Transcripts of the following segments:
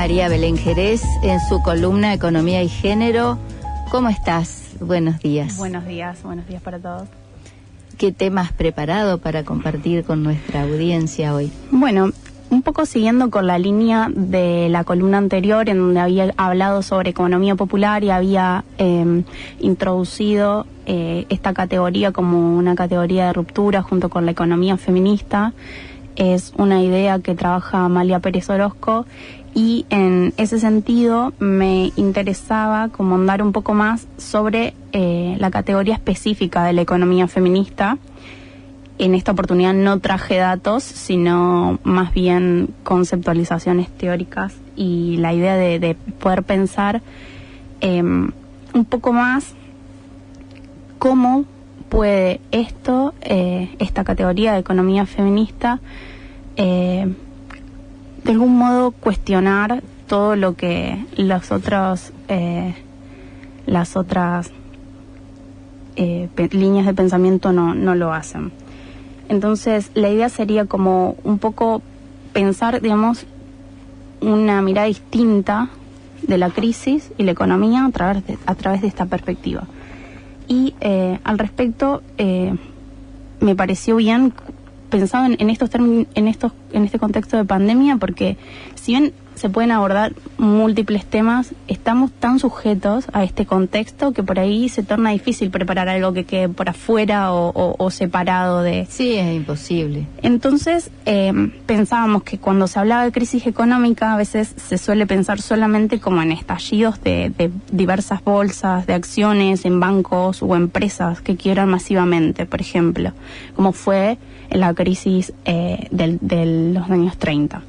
María Belén Jerez en su columna Economía y Género. ¿Cómo estás? Buenos días. Buenos días para todos. ¿Qué tema has preparado para compartir con nuestra audiencia hoy? Bueno, un poco siguiendo con la línea de la columna anterior, en donde había hablado sobre economía popular y había introducido esta categoría como una categoría de ruptura junto con la economía feminista. Es una idea que trabaja Amalia Pérez Orozco y en ese sentido me interesaba como andar un poco más sobre la categoría específica de la economía feminista. En esta oportunidad no traje datos, sino más bien conceptualizaciones teóricas y la idea de poder pensar un poco más cómo puede esta categoría de economía feminista, de algún modo cuestionar todo lo que las otras líneas de pensamiento no lo hacen. Entonces, la idea sería como un poco pensar, digamos, una mirada distinta de la crisis y la economía a través de esta perspectiva. Y al respecto, me pareció bien pensado en este contexto de pandemia, porque si bien se pueden abordar múltiples temas, estamos tan sujetos a este contexto que por ahí se torna difícil preparar algo que quede por afuera o separado de... Sí, es imposible. Entonces, pensábamos que cuando se hablaba de crisis económica, a veces se suele pensar solamente como en estallidos de diversas bolsas de acciones en bancos o empresas que quiebran masivamente, por ejemplo, como fue en la crisis de los años 30.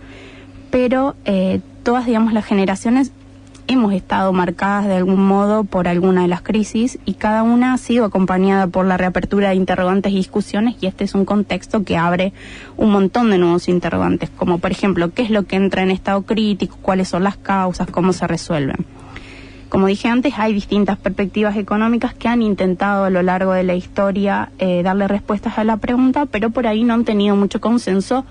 Pero todas, digamos, las generaciones hemos estado marcadas de algún modo por alguna de las crisis y cada una ha sido acompañada por la reapertura de interrogantes y discusiones, y este es un contexto que abre un montón de nuevos interrogantes, como por ejemplo, ¿qué es lo que entra en estado crítico? ¿Cuáles son las causas? ¿Cómo se resuelven? Como dije antes, hay distintas perspectivas económicas que han intentado a lo largo de la historia darle respuestas a la pregunta, pero por ahí no han tenido mucho consenso.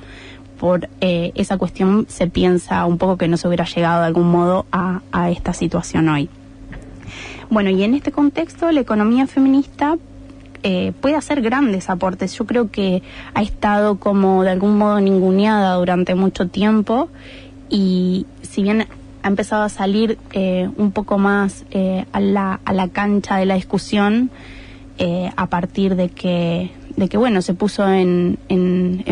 Por esa cuestión se piensa un poco que no se hubiera llegado de algún modo a esta situación hoy. Bueno, y en este contexto la economía feminista puede hacer grandes aportes. Yo creo que ha estado como de algún modo ninguneada durante mucho tiempo, y si bien ha empezado a salir un poco más a la cancha de la discusión a partir de que bueno, se puso en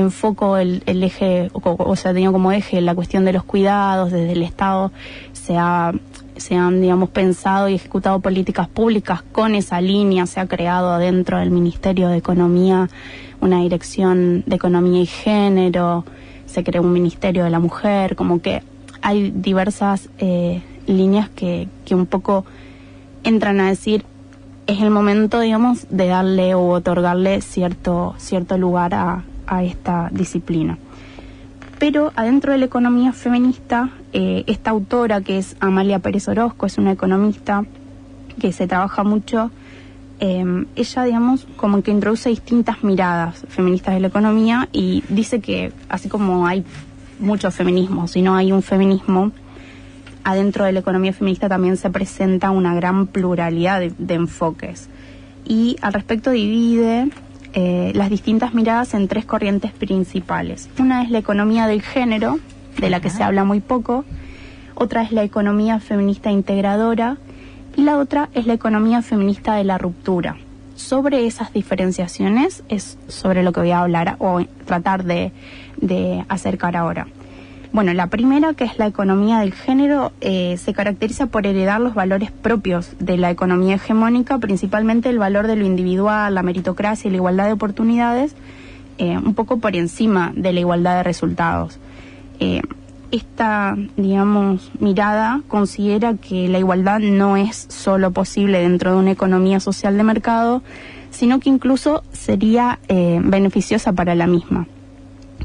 foco el eje, o sea, tenía como eje la cuestión de los cuidados. Desde el Estado se han, digamos, pensado y ejecutado políticas públicas con esa línea. Se ha creado adentro del Ministerio de Economía una dirección de Economía y Género, se creó un Ministerio de la Mujer, como que hay diversas líneas que un poco entran a decir es el momento, digamos, de darle o otorgarle cierto lugar a esta disciplina. Pero adentro de la economía feminista, esta autora, que es Amalia Pérez Orozco, es una economista que se trabaja mucho. Ella, digamos, como que introduce distintas miradas feministas de la economía y dice que así como hay muchos feminismos, si no hay un feminismo, adentro de la economía feminista también se presenta una gran pluralidad de enfoques. Y al respecto divide las distintas miradas en tres corrientes principales. Una es la economía del género, de la que se habla muy poco. Otra es la economía feminista integradora. Y la otra es la economía feminista de la ruptura. Sobre esas diferenciaciones es sobre lo que voy a hablar o tratar de acercar ahora. Bueno, la primera, que es la economía del género, se caracteriza por heredar los valores propios de la economía hegemónica, principalmente el valor de lo individual, la meritocracia y la igualdad de oportunidades, un poco por encima de la igualdad de resultados. Esta, digamos, mirada considera que la igualdad no es solo posible dentro de una economía social de mercado, sino que incluso sería beneficiosa para la misma.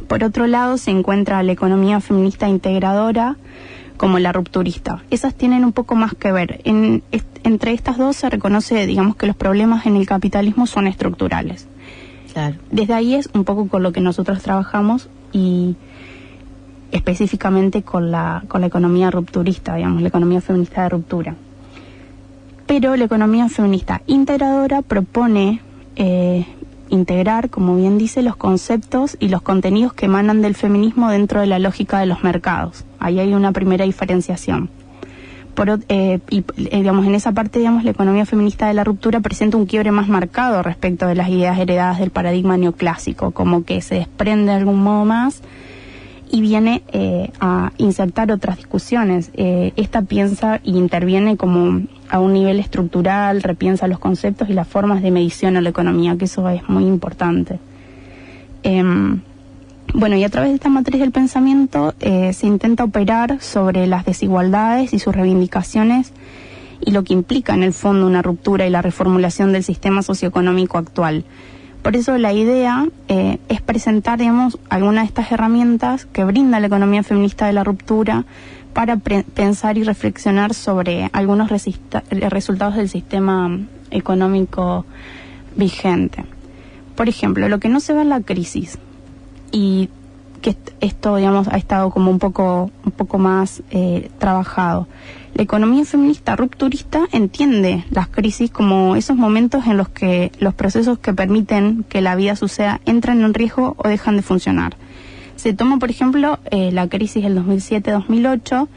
Por otro lado, se encuentra la economía feminista integradora como la rupturista. Esas tienen un poco más que ver. Entre estas dos se reconoce, digamos, que los problemas en el capitalismo son estructurales. Claro. Desde ahí es un poco con lo que nosotros trabajamos y específicamente con la economía rupturista, digamos, la economía feminista de ruptura. Pero la economía feminista integradora propone integrar, como bien dice, los conceptos y los contenidos que emanan del feminismo dentro de la lógica de los mercados. Ahí hay una primera diferenciación. Digamos, en esa parte, digamos, la economía feminista de la ruptura presenta un quiebre más marcado respecto de las ideas heredadas del paradigma neoclásico, como que se desprende de algún modo más y viene a insertar otras discusiones. Esta piensa e interviene como a un nivel estructural, repiensa los conceptos y las formas de medición a la economía, que eso es muy importante. Bueno, y a través de esta matriz del pensamiento se intenta operar sobre las desigualdades y sus reivindicaciones y lo que implica en el fondo una ruptura y la reformulación del sistema socioeconómico actual. Por eso la idea es presentar, digamos, algunas de estas herramientas que brinda la economía feminista de la ruptura para pensar y reflexionar sobre algunos resultados del sistema económico vigente. Por ejemplo, lo que no se ve en la crisis, y que esto, digamos, ha estado como un poco más trabajado. La economía feminista rupturista entiende las crisis como esos momentos en los que los procesos que permiten que la vida suceda entran en riesgo o dejan de funcionar. Se toma, por ejemplo, la crisis del 2007-2008,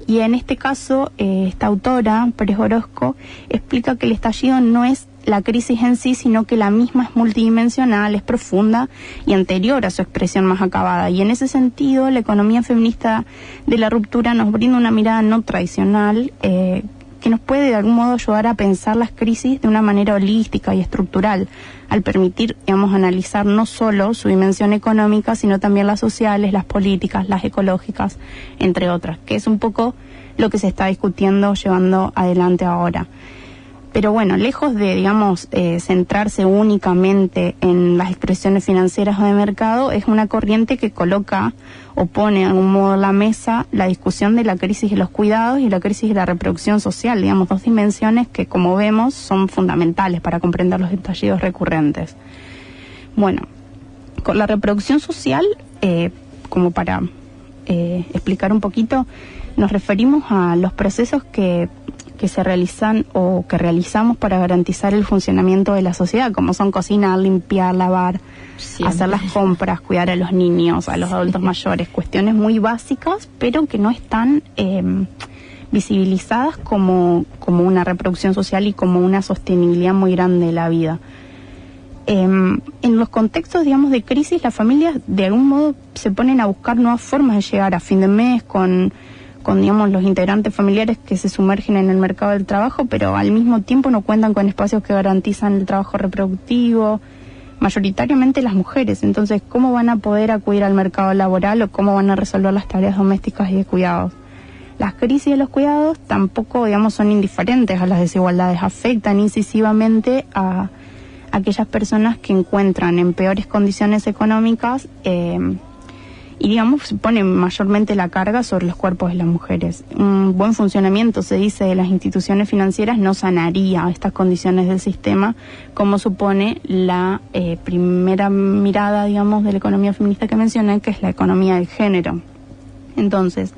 y en este caso, esta autora, Pérez Orozco, explica que el estallido no es la crisis en sí, sino que la misma es multidimensional, es profunda y anterior a su expresión más acabada. Y en ese sentido, la economía feminista de la ruptura nos brinda una mirada no tradicional que nos puede de algún modo ayudar a pensar las crisis de una manera holística y estructural, al permitir, digamos, analizar no solo su dimensión económica, sino también las sociales, las políticas, las ecológicas, entre otras, que es un poco lo que se está discutiendo, llevando adelante ahora. Pero bueno, lejos de, digamos, centrarse únicamente en las expresiones financieras o de mercado, es una corriente que coloca o pone de algún modo en la mesa la discusión de la crisis de los cuidados y la crisis de la reproducción social, digamos, dos dimensiones que, como vemos, son fundamentales para comprender los estallidos recurrentes. Bueno, con la reproducción social, como para explicar un poquito, nos referimos a los procesos que se realizan o que realizamos para garantizar el funcionamiento de la sociedad, como son cocinar, limpiar, lavar, hacer las compras, cuidar a los niños, a los adultos mayores, cuestiones muy básicas, pero que no están visibilizadas como una reproducción social y como una sostenibilidad muy grande de la vida. En los contextos, digamos, de crisis, las familias de algún modo se ponen a buscar nuevas formas de llegar a fin de mes con digamos, los integrantes familiares que se sumergen en el mercado del trabajo, pero al mismo tiempo no cuentan con espacios que garantizan el trabajo reproductivo, mayoritariamente las mujeres. Entonces, ¿cómo van a poder acudir al mercado laboral o cómo van a resolver las tareas domésticas y de cuidados? Las crisis de los cuidados tampoco, digamos, son indiferentes a las desigualdades, afectan incisivamente a aquellas personas que encuentran en peores condiciones económicas y, digamos, ponen mayormente la carga sobre los cuerpos de las mujeres. Un buen funcionamiento, se dice, de las instituciones financieras no sanaría estas condiciones del sistema, como supone la primera mirada, digamos, de la economía feminista que mencioné, que es la economía del género. Entonces,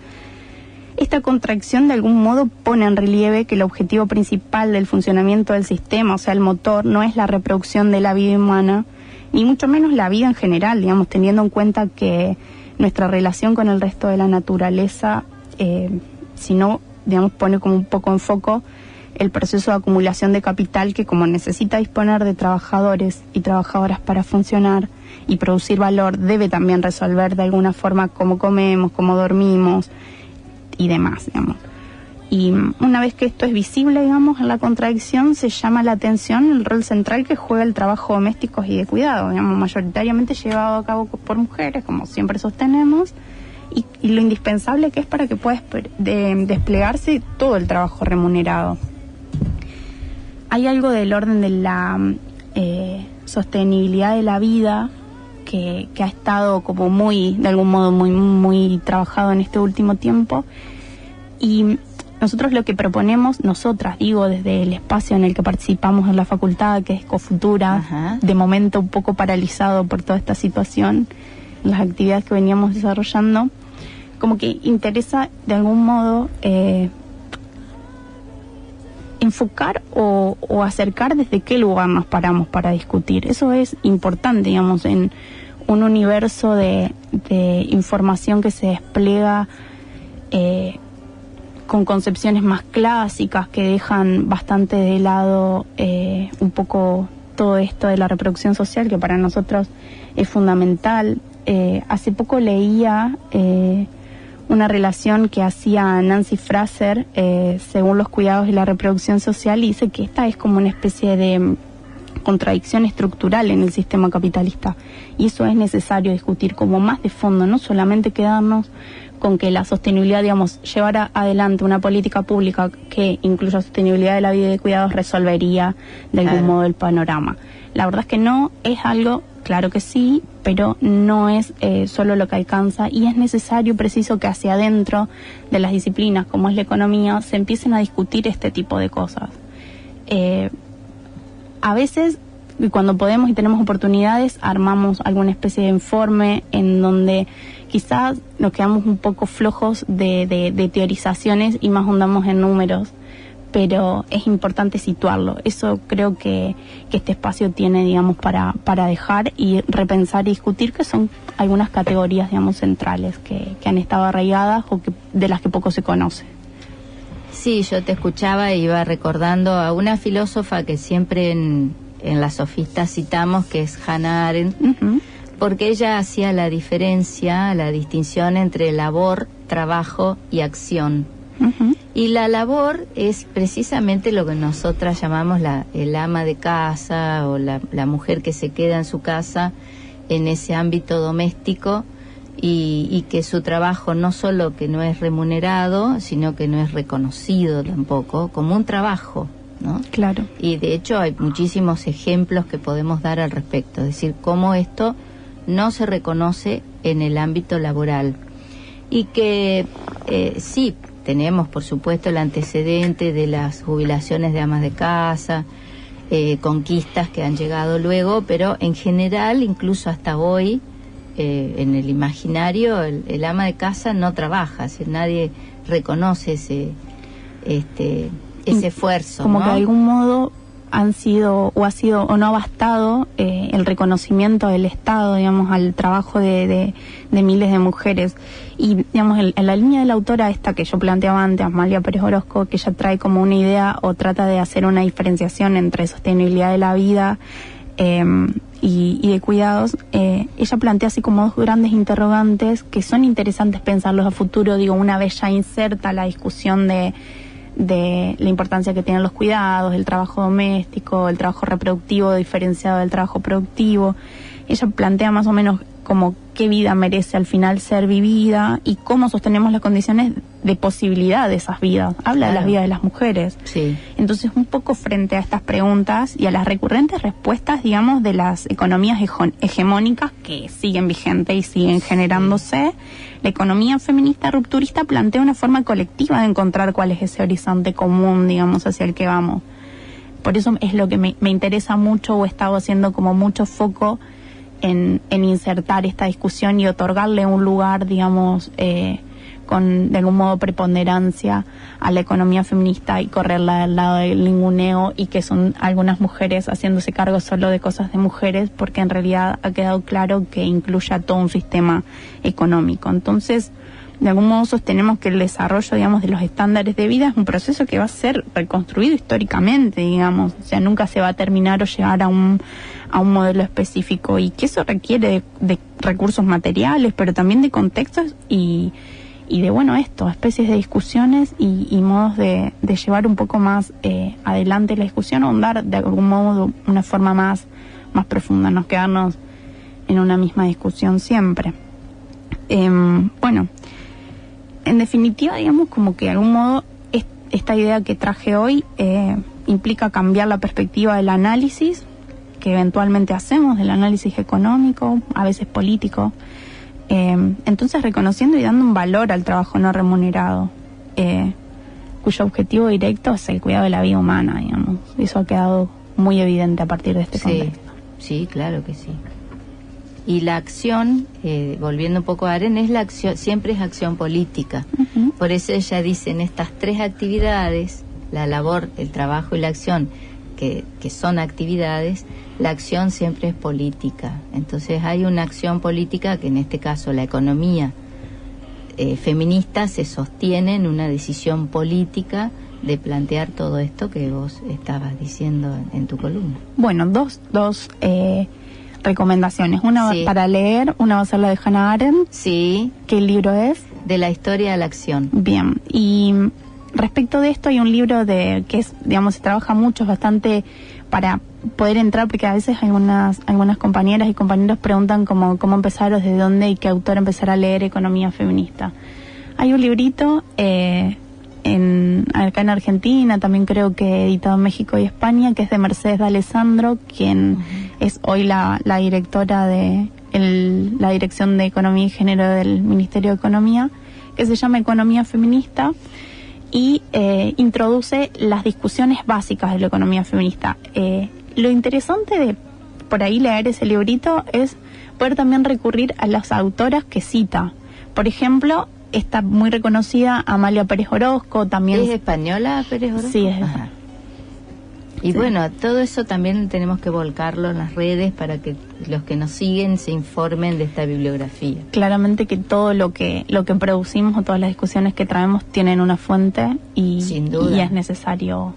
esta contracción de algún modo pone en relieve que el objetivo principal del funcionamiento del sistema, o sea, el motor, no es la reproducción de la vida humana, ni mucho menos la vida en general, digamos, teniendo en cuenta que nuestra relación con el resto de la naturaleza, sino, digamos, pone como un poco en foco el proceso de acumulación de capital que, como necesita disponer de trabajadores y trabajadoras para funcionar y producir valor, debe también resolver de alguna forma cómo comemos, cómo dormimos y demás, digamos. Y una vez que esto es visible, digamos, en la contradicción, se llama la atención el rol central que juega el trabajo doméstico y de cuidado, digamos, mayoritariamente llevado a cabo por mujeres, como siempre sostenemos, y lo indispensable que es para que pueda desplegarse todo el trabajo remunerado. Hay algo del orden de la sostenibilidad de la vida que ha estado como muy, de algún modo, muy trabajado en este último tiempo, y nosotros lo que proponemos, nosotras, digo, desde el espacio en el que participamos en la facultad, que es Ecofutura, de momento un poco paralizado por toda esta situación, las actividades que veníamos desarrollando, como que interesa de algún modo enfocar o acercar desde qué lugar nos paramos para discutir. Eso es importante, digamos, en un universo de información que se despliega con concepciones más clásicas que dejan bastante de lado un poco todo esto de la reproducción social, que para nosotros es fundamental. Hace poco leía una relación que hacía Nancy Fraser según los cuidados y la reproducción social, y dice que esta es como una especie de contradicción estructural en el sistema capitalista, y eso es necesario discutir como más de fondo, no solamente quedarnos con que la sostenibilidad, digamos, llevar adelante una política pública que incluya sostenibilidad de la vida y de cuidados resolvería de algún modo el panorama. La verdad es que no es algo, claro que sí, pero no es solo lo que alcanza, y es necesario, preciso, que hacia adentro de las disciplinas como es la economía se empiecen a discutir este tipo de cosas. A veces, cuando podemos y tenemos oportunidades, armamos alguna especie de informe en donde quizás nos quedamos un poco flojos de teorizaciones y más hundamos en números, pero es importante situarlo. Eso creo que este espacio tiene, digamos, para dejar y repensar y discutir, que son algunas categorías, digamos, centrales que han estado arraigadas o de las que poco se conoce. Sí, yo te escuchaba y iba recordando a una filósofa que siempre en las sofistas citamos, que es Hannah Arendt, porque ella hacía la diferencia, la distinción entre labor, trabajo y acción. Y la labor es precisamente lo que nosotras llamamos el ama de casa, o la mujer que se queda en su casa en ese ámbito doméstico, y que su trabajo no solo que no es remunerado, sino que no es reconocido tampoco como un trabajo, ¿no? Claro. Y de hecho hay muchísimos ejemplos que podemos dar al respecto, es decir, cómo esto no se reconoce en el ámbito laboral. Y que sí, tenemos por supuesto el antecedente de las jubilaciones de amas de casa, conquistas que han llegado luego, pero en general, incluso hasta hoy, en el imaginario, el ama de casa no trabaja, es decir, nadie reconoce ese esfuerzo, como ¿no? que de algún modo han sido o ha sido o no ha bastado el reconocimiento del Estado, digamos, al trabajo de miles de mujeres. Y digamos, en la línea de la autora esta que yo planteaba antes, Amalia Pérez Orozco, que ella trae como una idea o trata de hacer una diferenciación entre sostenibilidad de la vida y de cuidados, ella plantea así como dos grandes interrogantes que son interesantes pensarlos a futuro, digo, una vez ya inserta la discusión de la importancia que tienen los cuidados, el trabajo doméstico, el trabajo reproductivo diferenciado del trabajo productivo. Ella plantea más o menos como qué vida merece al final ser vivida y cómo sostenemos las condiciones de posibilidad de esas vidas. Habla de las vidas de las mujeres. Sí. Entonces, un poco frente a estas preguntas y a las recurrentes respuestas, digamos, de las economías hegemónicas que siguen vigentes y siguen generándose, la economía feminista rupturista plantea una forma colectiva de encontrar cuál es ese horizonte común, digamos, hacia el que vamos. Por eso es lo que me interesa mucho, o he estado haciendo como mucho foco en insertar esta discusión y otorgarle un lugar, digamos, con de algún modo preponderancia a la economía feminista y correrla del lado del ninguneo, y que son algunas mujeres haciéndose cargo solo de cosas de mujeres, porque en realidad ha quedado claro que incluye a todo un sistema económico. Entonces, de algún modo sostenemos que el desarrollo, digamos, de los estándares de vida es un proceso que va a ser reconstruido históricamente, digamos, o sea, nunca se va a terminar o llegar a un modelo específico, y que eso requiere de recursos materiales, pero también de contextos y de, bueno, especies de discusiones y modos de llevar un poco más adelante la discusión, o ahondar de algún modo una forma más profunda, no quedarnos en una misma discusión siempre. Bueno, en definitiva, digamos, como que de algún modo esta idea que traje hoy implica cambiar la perspectiva del análisis que eventualmente hacemos, del análisis económico, a veces político, entonces reconociendo y dando un valor al trabajo no remunerado, cuyo objetivo directo es el cuidado de la vida humana, digamos. Eso ha quedado muy evidente a partir de este contexto. Sí, claro que sí. Y la acción, volviendo un poco a Arendt, es la acción, siempre es acción política. Por eso ella dice, en estas tres actividades, la labor, el trabajo y la acción, que son actividades, la acción siempre es política. Entonces hay una acción política que en este caso la economía feminista se sostiene en una decisión política de plantear todo esto que vos estabas diciendo en tu columna. Bueno, dos recomendaciones. Una Sí. para leer, una va a ser la de Hannah Arendt. Sí, ¿Qué libro es? de la historia a la acción. Bien, y respecto de esto hay un libro que es, digamos, se trabaja mucho, es bastante para poder entrar, porque a veces algunas compañeras y compañeros preguntan cómo empezar o desde dónde y qué autor empezar a leer economía feminista. Hay un librito acá en Argentina, también creo que editado en México y España, que es de Mercedes de Alessandro, quien es hoy la directora de la Dirección de Economía y Género del Ministerio de Economía, que se llama Economía Feminista, y introduce las discusiones básicas de la economía feminista. Lo interesante de por ahí leer ese librito es poder también recurrir a las autoras que cita. Por ejemplo, está muy reconocida Amalia Pérez Orozco, también. ¿Es española Pérez Orozco? Sí, es Ajá. Y sí. bueno, todo eso también tenemos que volcarlo en las redes para que los que nos siguen se informen de esta bibliografía. Claramente que todo lo que producimos o todas las discusiones que traemos tienen una fuente y, Sin duda. y es necesario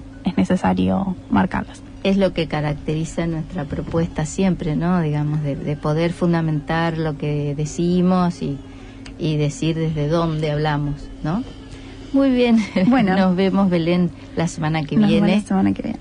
marcarlas. Es lo que caracteriza nuestra propuesta siempre, ¿no? Digamos, de poder fundamentar lo que decimos y decir desde dónde hablamos, ¿no? Muy bien. Bueno. Nos vemos, Belén, la semana que Nos vemos viene. la semana que viene.